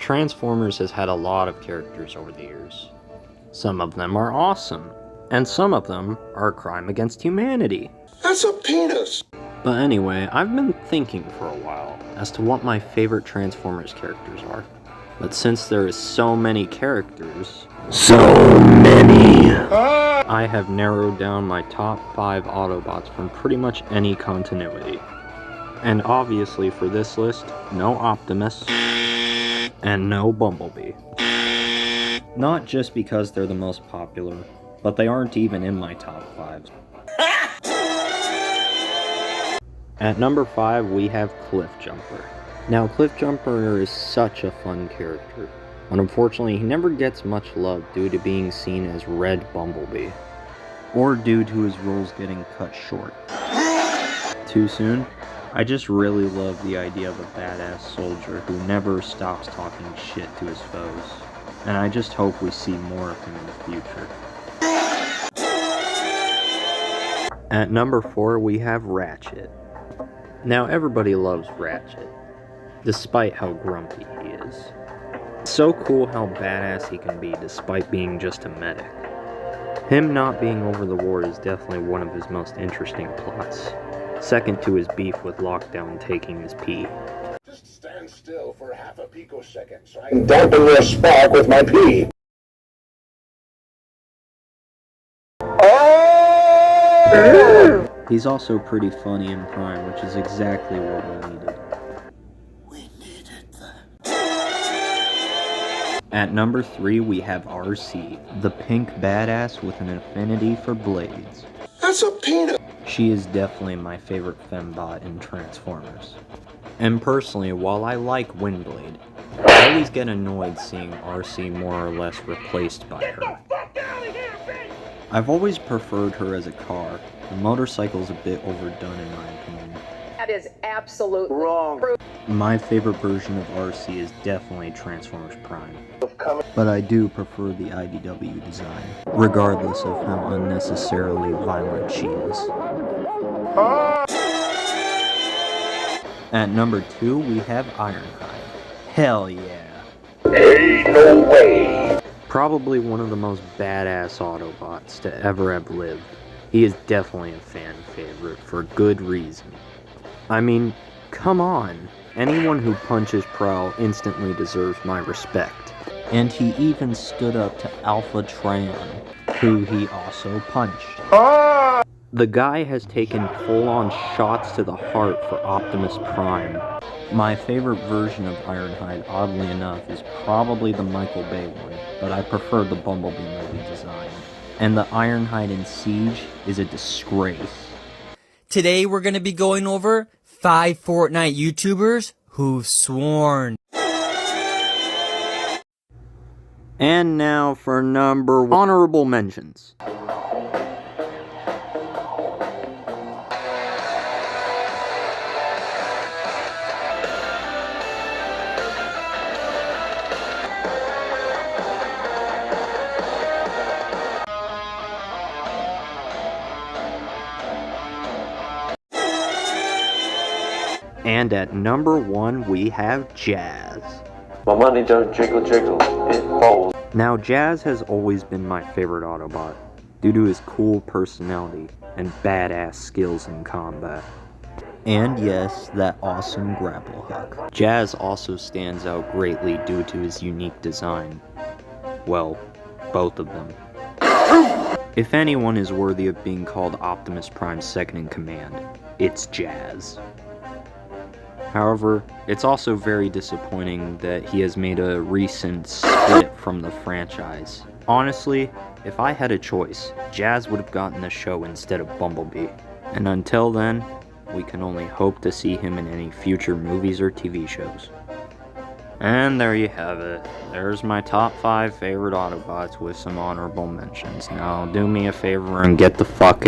Transformers has had a lot of characters over the years. Some of them are awesome, and some of them are a crime against humanity. That's a penis! But anyway, I've been thinking for a while as to what my favorite Transformers characters are. But since there is so many characters, I have narrowed down my top 5 Autobots from pretty much any continuity. And obviously for this list, no Optimus, and no Bumblebee. Not just because they're the most popular, but they aren't even in my top 5. At number 5, we have Cliffjumper. Now, Cliffjumper is such a fun character, but unfortunately he never gets much love due to being seen as Red Bumblebee, or due to his roles getting cut short. Too soon? I just really love the idea of a badass soldier who never stops talking shit to his foes, and I just hope we see more of him in the future. At number 4, we have Ratchet. Now, everybody loves Ratchet, despite how grumpy he is. It's so cool how badass he can be despite being just a medic. Him not being over the war is definitely one of his most interesting plots, second to his beef with Lockdown taking his pee. Just stand still for half a picosecond so I can dampen your spark with my pee. He's also pretty funny in Prime, which is exactly what we needed. We needed that. At number 3, we have RC, the pink badass with an affinity for blades. That's a penis! She is definitely my favorite fembot in Transformers. And personally, while I like Windblade, I always get annoyed seeing RC more or less replaced by her. I've always preferred her as a car. The motorcycle's a bit overdone in my opinion. That is absolutely wrong. My favorite version of RC is definitely Transformers Prime. But I do prefer the IDW design, regardless of how unnecessarily violent she is. At number 2, we have Ironhide. Hell yeah. Ain't no way. Probably one of the most badass Autobots to ever have lived. He is definitely a fan favorite for good reason. I mean, come on. Anyone who punches Prowl instantly deserves my respect. And he even stood up to Alpha Trion, who he also punched. The guy has taken full-on shots to the heart for Optimus Prime. My favorite version of Ironhide, oddly enough, is probably the Michael Bay one, but I prefer the Bumblebee movie design. And the Ironhide in Siege is a disgrace. Today we're going to be going over 5 Fortnite YouTubers who've sworn. And now for number honorable mentions. And at number 1, we have Jazz. My money don't jiggle jiggle, it falls. Now, Jazz has always been my favorite Autobot, due to his cool personality and badass skills in combat. And yes, that awesome grapple hook. Jazz also stands out greatly due to his unique design. Well, both of them. If anyone is worthy of being called Optimus Prime's second in command, it's Jazz. However, it's also very disappointing that he has made a recent split from the franchise. Honestly, if I had a choice, Jazz would have gotten the show instead of Bumblebee. And until then, we can only hope to see him in any future movies or TV shows. And there you have it. There's my top 5 favorite Autobots with some honorable mentions. Now do me a favor and get the fuck out.